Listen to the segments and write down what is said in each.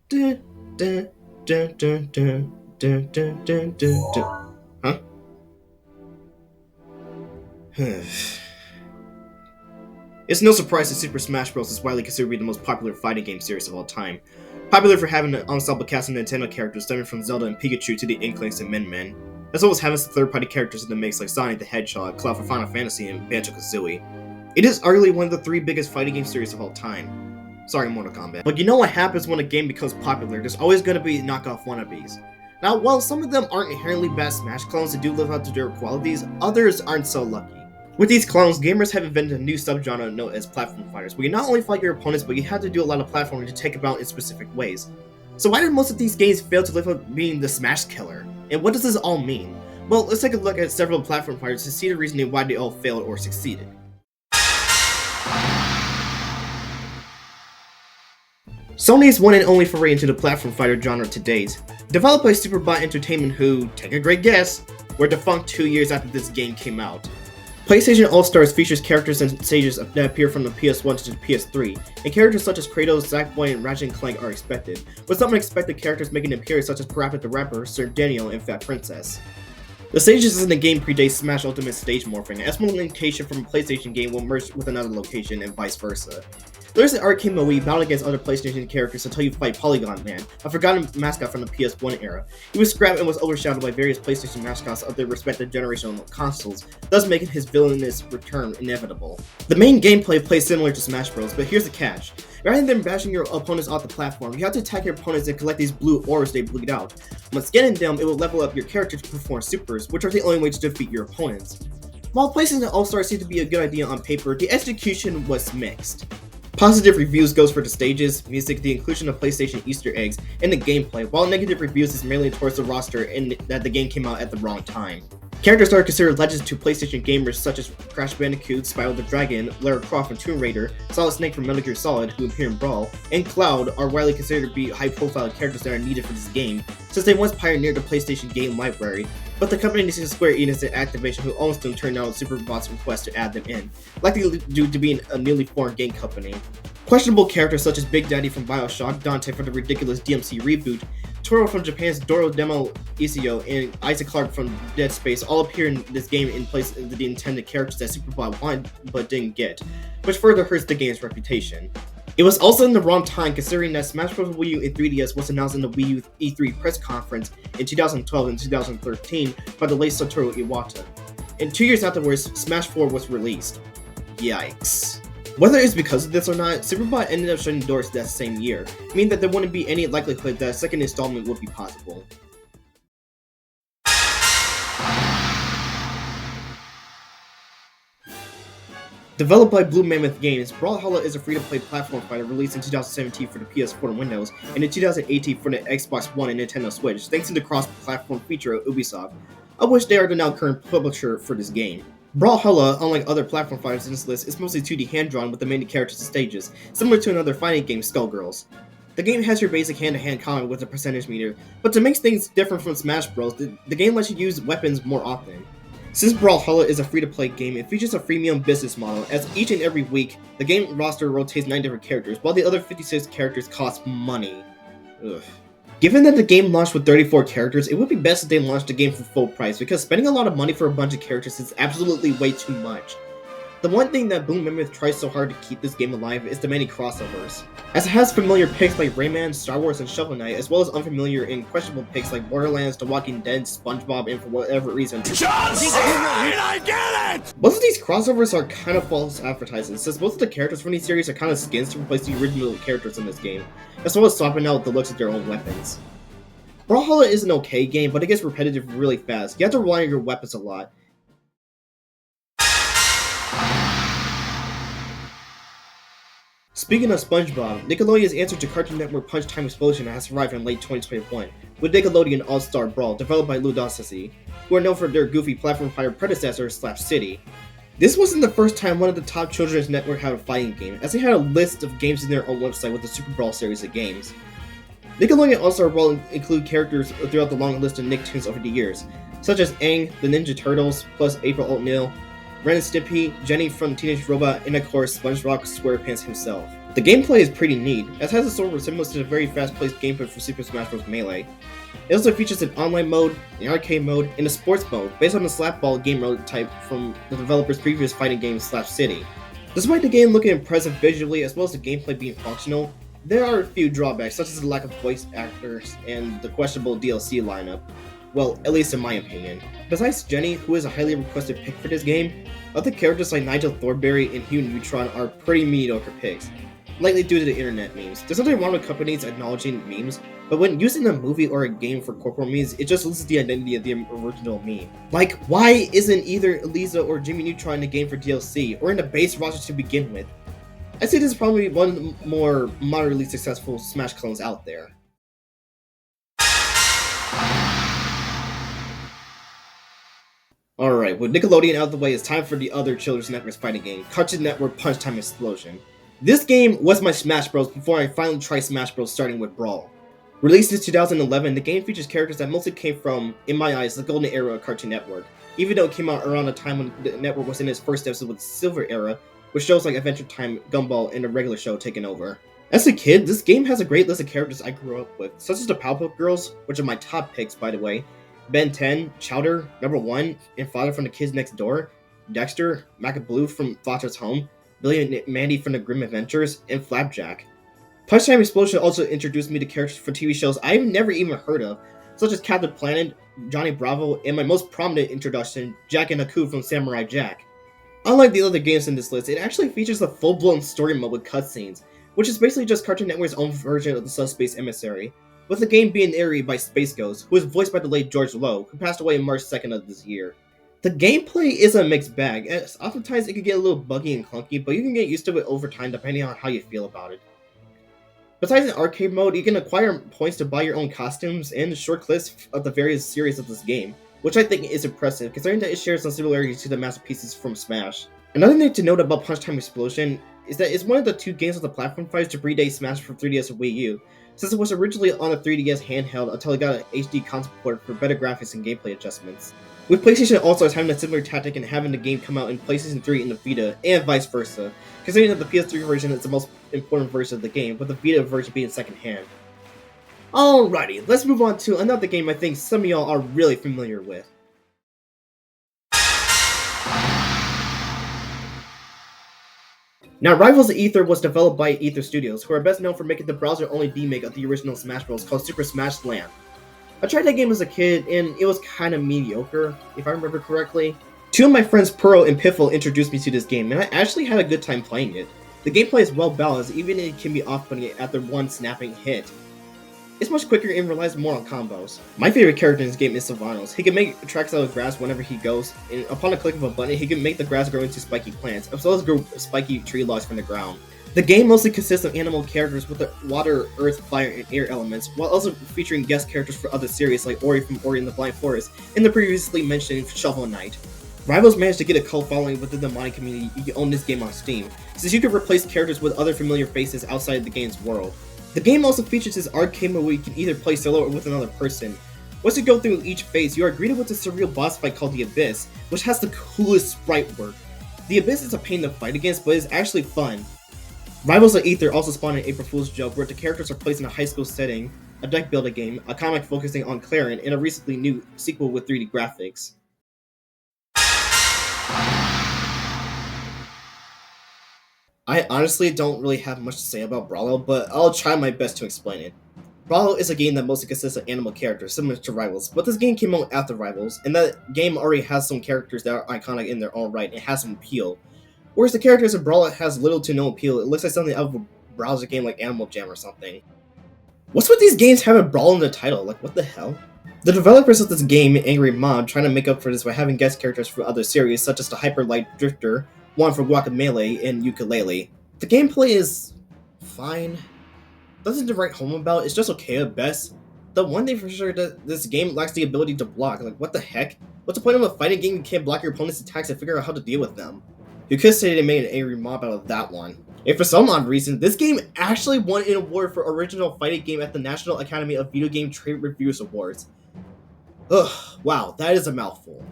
Dun, dun, dun, dun, dun, dun, dun, dun, dun, dun. Huh? It's no surprise that Super Smash Bros. Is widely considered to be the most popular fighting game series of all time. Popular for having an ensemble cast of Nintendo characters stemming from Zelda and Pikachu to the Inklings and Min-Min, as well as having some third-party characters in the mix like Sonic the Hedgehog, Cloud for Final Fantasy, and Banjo-Kazooie. It is arguably one of the three biggest fighting game series of all time. Sorry, Mortal Kombat. But you know what happens when a game becomes popular? There's always going to be knockoff wannabes. Now, while some of them aren't inherently bad Smash clones that do live up to their qualities, others aren't so lucky. With these clones, gamers have invented a new subgenre known as platform fighters, where you not only fight your opponents, but you have to do a lot of platforming to take them out in specific ways. So why did most of these games fail to live up to being the Smash killer? And what does this all mean? Well, let's take a look at several platform fighters to see the reasoning why they all failed or succeeded. Sony's one and only foray into the platform fighter genre to date, developed by Superbot Entertainment who, take a great guess, were defunct 2 years after this game came out. PlayStation All-Stars features characters and stages that appear from the PS1 to the PS3, and characters such as Kratos, Sackboy, and Ratchet & Clank are expected, with some unexpected characters making an appearance such as Parappa the Rapper, Sir Daniel, and Fat Princess. The stages in the game predate Smash Ultimate stage morphing, as one location from a PlayStation game will merge with another location and vice versa. There's an arcade mode where you battle against other PlayStation characters until you fight Polygon Man, a forgotten mascot from the PS1 era. He was scrapped and was overshadowed by various PlayStation mascots of their respective generational consoles, thus making his villainous return inevitable. The main gameplay plays similar to Smash Bros, but here's the catch. Rather than bashing your opponents off the platform, you have to attack your opponents and collect these blue orbs they bleed out. Once getting them, it will level up your character to perform supers, which are the only way to defeat your opponents. While placing the All-Stars seemed to be a good idea on paper, the execution was mixed. Positive reviews goes for the stages, music, the inclusion of PlayStation Easter eggs, and the gameplay, while negative reviews is mainly towards the roster and that the game came out at the wrong time. Characters that are considered legends to PlayStation gamers such as Crash Bandicoot, Spyro the Dragon, Lara Croft from Tomb Raider, Solid Snake from Metal Gear Solid, who appear in Brawl, and Cloud are widely considered to be high-profile characters that are needed for this game, since they once pioneered the PlayStation game library, but the company needs to Square Enix and Activision who almost soon turned down Superbot's request to add them in, likely due to being a newly formed game company. Questionable characters such as Big Daddy from Bioshock, Dante from the ridiculous DMC reboot, Toro from Japan's Doro Demo Isio, and Isaac Clarke from Dead Space all appear in this game in place of the intended characters that Superbot wanted but didn't get, which further hurts the game's reputation. It was also in the wrong time considering that Smash Bros. Wii U and 3DS was announced in the Wii U E3 press conference in 2012 and 2013 by the late Satoru Iwata. And 2 years afterwards, Smash 4 was released. Yikes. Whether it's because of this or not, Superbot ended up shutting doors that same year, meaning that there wouldn't be any likelihood that a second installment would be possible. Developed by Blue Mammoth Games, Brawlhalla is a free-to-play platform fighter released in 2017 for the PS4 and Windows, and in 2018 for the Xbox One and Nintendo Switch, thanks to the cross-platform feature of Ubisoft, of which they are the now current publisher for this game. Brawlhalla, unlike other platform fighters in this list, is mostly 2D hand-drawn with the main characters and stages, similar to another fighting game, Skullgirls. The game has your basic hand-to-hand combat with a percentage meter, but to make things different from Smash Bros, the game lets you use weapons more often. Since Brawlhalla is a free-to-play game, it features a freemium business model, as each and every week, the game roster rotates 9 different characters, while the other 56 characters cost money. Ugh. Given that the game launched with 34 characters, it would be best if they launched the game for full price, because spending a lot of money for a bunch of characters is absolutely way too much. The one thing that Blue Mammoth tries so hard to keep this game alive is the many crossovers, as it has familiar picks like Rayman, Star Wars, and Shovel Knight, as well as unfamiliar and questionable picks like Borderlands, The Walking Dead, SpongeBob, and for whatever reason, I get it! Most of these crossovers are kind of false advertising, since most of the characters from these series are kind of skins to replace the original characters in this game, as well as swapping out the looks of their own weapons. Brawlhalla is an okay game, but it gets repetitive really fast. You have to rely on your weapons a lot. Speaking of SpongeBob, Nickelodeon's answer to Cartoon Network Punch Time Explosion has arrived in late 2021, with Nickelodeon All-Star Brawl, developed by Ludosity, who are known for their goofy platform fighter predecessor, Slap City. This wasn't the first time one of the top children's network had a fighting game, as they had a list of games in their own website with the Super Brawl series of games. Nickelodeon All-Star Brawl include characters throughout the long list of Nicktoons over the years, such as Aang, the Ninja Turtles, plus April O'Neil, Ren and Stimpy, Jenny from Teenage Robot, and of course SpongeBob SquarePants himself. The gameplay is pretty neat, as it has a sort of resemblance to the very fast-paced gameplay for Super Smash Bros. Melee. It also features an online mode, an arcade mode, and a sports mode, based on the slapball game mode type from the developer's previous fighting game /City. Despite the game looking impressive visually as well as the gameplay being functional, there are a few drawbacks, such as the lack of voice actors and the questionable DLC lineup. Well, at least in my opinion. Besides Jenny, who is a highly requested pick for this game, other characters like Nigel Thornberry and Hugh Neutron are pretty mediocre picks, likely due to the internet memes. There's nothing wrong with companies acknowledging memes, but when using a movie or a game for corporate memes, it just loses the identity of the original meme. Like, why isn't either Eliza or Jimmy Neutron in the game for DLC, or in the base roster to begin with? I'd say this is probably one of the more moderately successful Smash clones out there. Alright, with Nickelodeon out of the way, it's time for the other Children's Network's fighting game, Cartoon Network Punch Time Explosion. This game was my Smash Bros. Before I finally tried Smash Bros. Starting with Brawl. Released in 2011, the game features characters that mostly came from, in my eyes, the golden era of Cartoon Network, even though it came out around the time when the network was in its first steps with the Silver Era, with shows like Adventure Time, Gumball, and the regular show taking over. As a kid, this game has a great list of characters I grew up with, such as the Powerpuff Girls, which are my top picks by the way, Ben 10, Chowder, Number 1, and Father from the Kids Next Door, Dexter, Maca Blue from Foster's Home, Billy and Mandy from the Grim Adventures, and Flapjack. Punch Time Explosion also introduced me to characters for TV shows I've never even heard of, such as Captain Planet, Johnny Bravo, and my most prominent introduction, Jack and Aku from Samurai Jack. Unlike the other games in this list, it actually features a full-blown story mode with cutscenes, which is basically just Cartoon Network's own version of the Subspace Emissary, with the game being narrated by Space Ghost, who was voiced by the late George Lowe, who passed away on March 2nd of this year. The gameplay is a mixed bag, as oftentimes it can get a little buggy and clunky, but you can get used to it over time depending on how you feel about it. Besides an arcade mode, you can acquire points to buy your own costumes and short clips of the various series of this game, which I think is impressive, considering that it shares some similarities to the masterpieces from Smash. Another thing to note about Punch Time Explosion is that it's one of the two games of the platform fights to predate Smash for 3DS and Wii U, since it was originally on a 3DS handheld until it got an HD console port for better graphics and gameplay adjustments. With PlayStation All-Stars having a similar tactic and having the game come out in PlayStation 3 and the Vita, and vice versa, considering that the PS3 version is the most important version of the game, with the Vita version being second-hand. Alrighty, let's move on to another game I think some of y'all are really familiar with. Now, Rivals of Aether was developed by Aether Studios, who are best known for making the browser-only remake of the original Smash Bros. Called Super Smash Land. I tried that game as a kid, and it was kinda mediocre, if I remember correctly. Two of my friends, Pearl and Piffle, introduced me to this game, and I actually had a good time playing it. The gameplay is well balanced, even if it can be off-putting after one snapping hit. It's much quicker and relies more on combos. My favorite character in this game is Sylvanos. He can make tracks out of grass whenever he goes, and upon a click of a button, he can make the grass grow into spiky plants, as well as grow spiky tree logs from the ground. The game mostly consists of animal characters with the water, earth, fire, and air elements, while also featuring guest characters for other series like Ori from Ori and the Blind Forest, and the previously mentioned Shovel Knight. Rivals managed to get a cult following within the modding community. You can own this game on Steam, since you can replace characters with other familiar faces outside the game's world. The game also features this arcade mode where you can either play solo or with another person. Once you go through each phase, you are greeted with a surreal boss fight called the Abyss, which has the coolest sprite work. The Abyss is a pain to fight against, but it's actually fun. Rivals of Aether also spawned an April Fool's joke where the characters are placed in a high school setting, a deck building game, a comic focusing on Clarin, and a recently new sequel with 3D graphics. I honestly don't really have much to say about Brawlout, but I'll try my best to explain it. Brawlout is a game that mostly consists of animal characters, similar to Rivals, but this game came out after Rivals, and that game already has some characters that are iconic in their own right and has some appeal. Whereas the characters in Brawlout has little to no appeal, it looks like something out of a browser game like Animal Jam or something. What's with these games having Brawl in the title? Like, what the hell? The developers of this game, Angry Mob, trying to make up for this by having guest characters from other series, such as the Hyper Light Drifter, one from Guacamelee, and Ukulele. The gameplay is fine. Nothing to write home about, it's just okay at best. The one thing for sure that this game lacks the ability to block. Like, what the heck? What's the point of a fighting game you can't block your opponent's attacks and figure out how to deal with them? You could say they made an Angry Mob out of that one. And for some odd reason, this game actually won an award for Original Fighting Game at the National Academy of Video Game Trade Reviews Awards. Ugh, wow, that is a mouthful.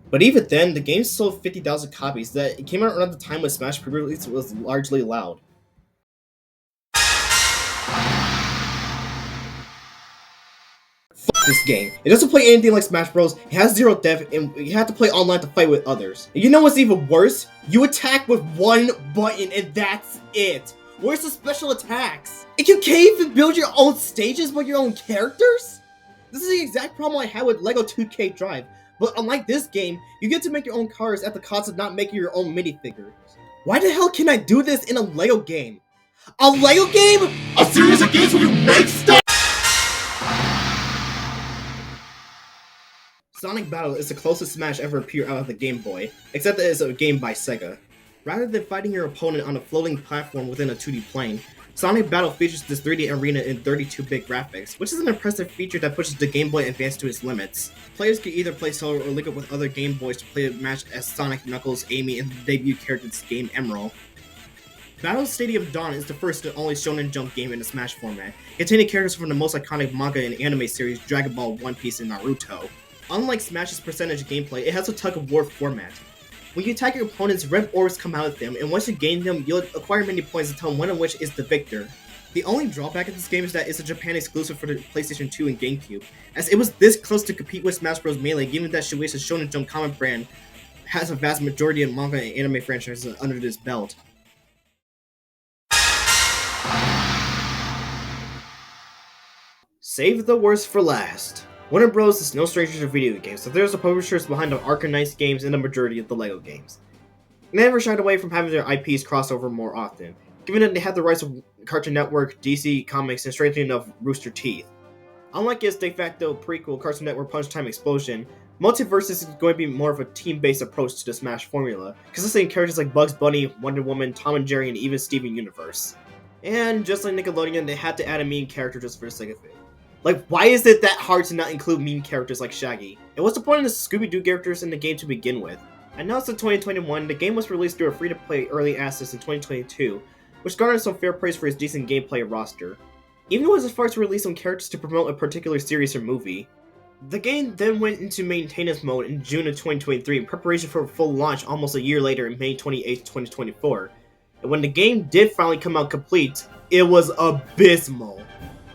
But even then, the game sold 50,000 copies that it came out around the time when Smash pre-release was largely loud. Fuck this game. It doesn't play anything like Smash Bros. It has zero depth, and you have to play online to fight with others. And you know what's even worse? You attack with one button, and that's it. Where's the special attacks? And you can't even build your own stages with your own characters? This is the exact problem I had with LEGO 2K Drive. But unlike this game, you get to make your own cars at the cost of not making your own minifigures. Why the hell can I do this in a LEGO game? A LEGO game? A series of games where you make stuff? Sonic Battle is the closest Smash ever appeared out of the Game Boy, except that it's a game by Sega. Rather than fighting your opponent on a floating platform within a 2D plane, Sonic Battle features this 3D arena in 32-bit graphics, which is an impressive feature that pushes the Game Boy Advance to its limits. Players can either play solo or link up with other Game Boys to play a match as Sonic, Knuckles, Amy, and the debut character's game Emerald. Battle Stadium Dawn is the first and only Shonen Jump game in the Smash format, containing characters from the most iconic manga and anime series Dragon Ball, One Piece, and Naruto. Unlike Smash's percentage gameplay, it has a tug-of-war format. When you attack your opponents, red orbs come out of them, and once you gain them, you'll acquire many points until one of which is the victor. The only drawback of this game is that it's a Japan exclusive for the PlayStation 2 and GameCube, as it was this close to compete with Smash Bros. Melee, given that Shueisha's Shonen Jump comic brand has a vast majority of manga and anime franchises under this belt. Save the worst for last. Warner Bros. Is no stranger to video games, so there's the publishers behind the Arcanine games and the majority of the LEGO games. They never shied away from having their IPs cross over more often, given that they had the rights of Cartoon Network, DC Comics, and strangely enough, Rooster Teeth. Unlike its de facto prequel, Cartoon Network Punch Time Explosion, Multiversus is going to be more of a team-based approach to the Smash formula, consisting of characters like Bugs Bunny, Wonder Woman, Tom and Jerry, and even Steven Universe. And just like Nickelodeon, they had to add a meme character just for the sake of it. Like, why is it that hard to not include meme characters like Shaggy? And what's the point of the Scooby-Doo characters in the game to begin with? Announced in 2021, the game was released through a free-to-play early access in 2022, which garnered some fair praise for its decent gameplay and roster. Even though it was as far as to release some characters to promote a particular series or movie. The game then went into maintenance mode in June of 2023 in preparation for a full launch almost a year later in May 28, 2024. And when the game did finally come out complete, it was abysmal.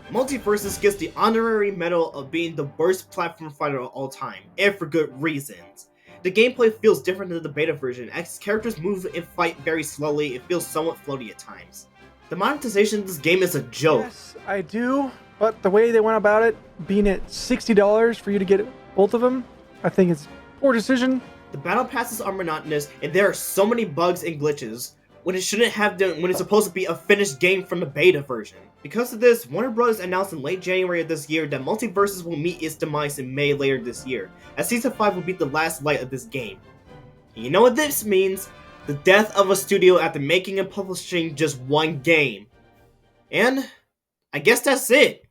Multiversus gets the honorary medal of being the worst platform fighter of all time, and for good reasons. The gameplay feels different than the beta version, as characters move and fight very slowly. It feels somewhat floaty at times. The monetization of this game is a joke. Yes, I do, but the way they went about it, being at $60 for you to get both of them, I think it's a poor decision. The battle passes are monotonous, and there are so many bugs and glitches, when it shouldn't have done when it's supposed to be a finished game from the beta version. Because of this, Warner Bros. Announced in late January of this year that Multiversus will meet its demise in May later this year, as Season 5 will be the last light of this game. And you know what this means? The death of a studio after making and publishing just one game. And I guess that's it.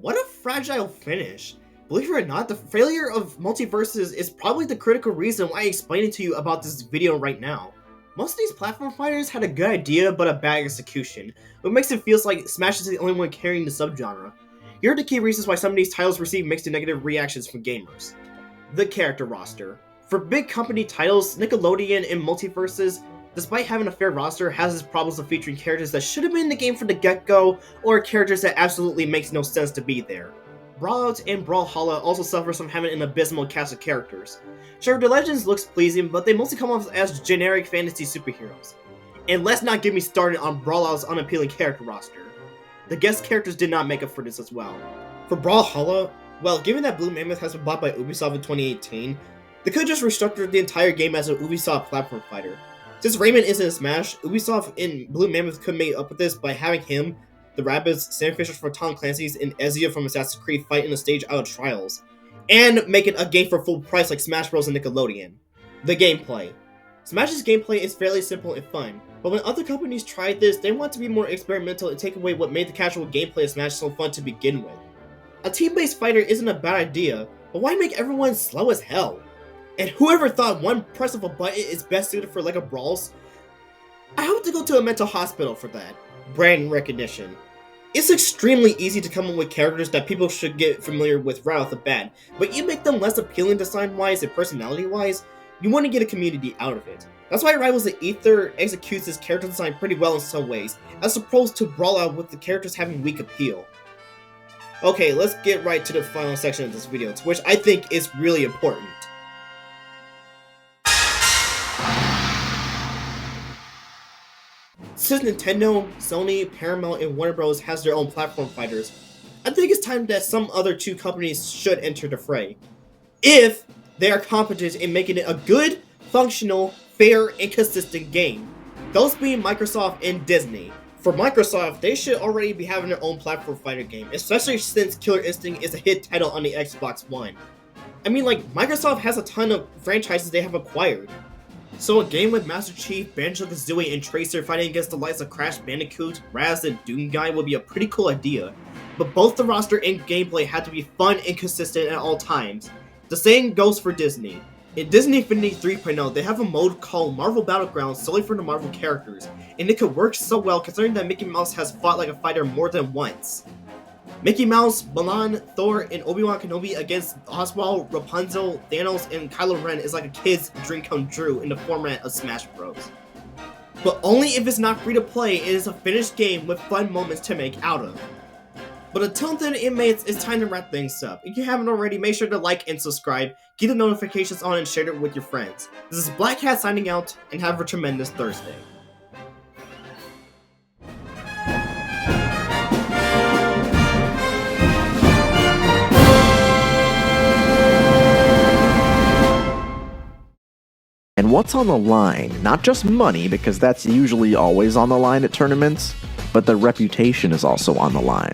What a fragile finish. Believe it or not, the failure of Multiversus is probably the critical reason why I explained it to you about this video right now. Most of these platform fighters had a good idea but a bad execution, what makes it feel like Smash is the only one carrying the subgenre. Here are the key reasons why some of these titles receive mixed and negative reactions from gamers. The character roster. For big company titles, Nickelodeon and Multiversus, despite having a fair roster, has its problems of featuring characters that should have been in the game from the get-go, or characters that absolutely makes no sense to be there. Brawlout and Brawlhalla also suffers from having an abysmal cast of characters. Sure, the Legends looks pleasing, but they mostly come off as generic fantasy superheroes. And let's not get me started on Brawlout's unappealing character roster. The guest characters did not make up for this as well. For Brawlhalla, well, given that Blue Mammoth has been bought by Ubisoft in 2018, they could have just restructured the entire game as an Ubisoft platform fighter. Since Raymond isn't in Smash, Ubisoft and Blue Mammoth could make up with this by having him, the Rabbids, Sam Fisher from Tom Clancy's, and Ezio from Assassin's Creed fight in a stage out of Trials, and make it a game for full price like Smash Bros. And Nickelodeon. The gameplay. Smash's gameplay is fairly simple and fun, but when other companies tried this, they want to be more experimental and take away what made the casual gameplay of Smash so fun to begin with. A team-based fighter isn't a bad idea, but why make everyone slow as hell? And whoever thought one press of a button is best suited for LEGO Brawls? I hope to go to a mental hospital for that. Brand recognition. It's extremely easy to come up with characters that people should get familiar with right off the bat, but you make them less appealing design-wise and personality-wise, you want to get a community out of it. That's why Rivals of Aether executes its character design pretty well in some ways, as opposed to Brawlout with the characters having weak appeal. Okay, let's get right to the final section of this video, which I think is really important. Since Nintendo, Sony, Paramount, and Warner Bros. Has their own platform fighters, I think it's time that some other two companies should enter the fray, if they are competent in making it a good, functional, fair, and consistent game. Those being Microsoft and Disney. For Microsoft, they should already be having their own platform fighter game, especially since Killer Instinct is a hit title on the Xbox One. I mean, like, Microsoft has a ton of franchises they have acquired. So a game with Master Chief, Banjo-Kazooie, and Tracer fighting against the likes of Crash Bandicoot, Raz, and Doom Guy would be a pretty cool idea. But both the roster and gameplay have to be fun and consistent at all times. The same goes for Disney. In Disney Infinity 3.0, they have a mode called Marvel Battlegrounds solely for the Marvel characters, and it could work so well considering that Mickey Mouse has fought like a fighter more than once. Mickey Mouse, Mulan, Thor, and Obi-Wan Kenobi against Oswald, Rapunzel, Thanos, and Kylo Ren is like a kid's dream come true in the format of Smash Bros. But only if it's not free to play and is a finished game with fun moments to make out of. But until then, inmates, it's time to wrap things up. If you haven't already, make sure to like and subscribe, keep the notifications on, and share it with your friends. This is Black Hat signing out, and have a tremendous Thursday. And what's on the line? Not just money, because that's usually always on the line at tournaments, but the reputation is also on the line.